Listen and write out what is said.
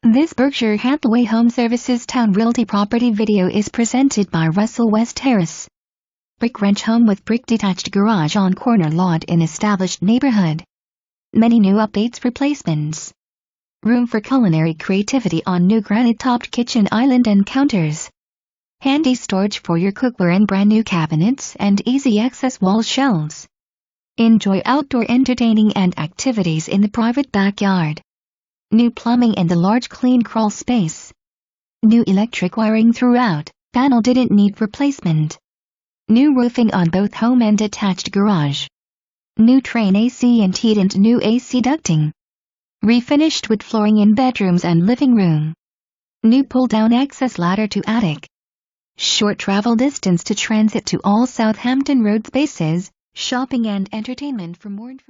This Berkshire Hathaway HomeServices Towne Realty property video is presented by Russell West Terrace. Brick ranch home with brick detached garage on corner lot in established neighborhood. Many new updates, replacements. Room for culinary creativity on new granite-topped kitchen island and counters. Handy storage for your cookware and brand new cabinets and easy access wall shelves. Enjoy outdoor entertaining and activities in the private backyard. New plumbing and a large clean crawl space. New electric wiring throughout, panel didn't need replacement. New roofing on both home and detached garage. New Trane AC and heat and new AC ducting. Refinished with flooring in bedrooms and living room. New pull-down access ladder to attic. Short travel distance to transit to all South Hampton Roads bases, shopping and entertainment. For more information.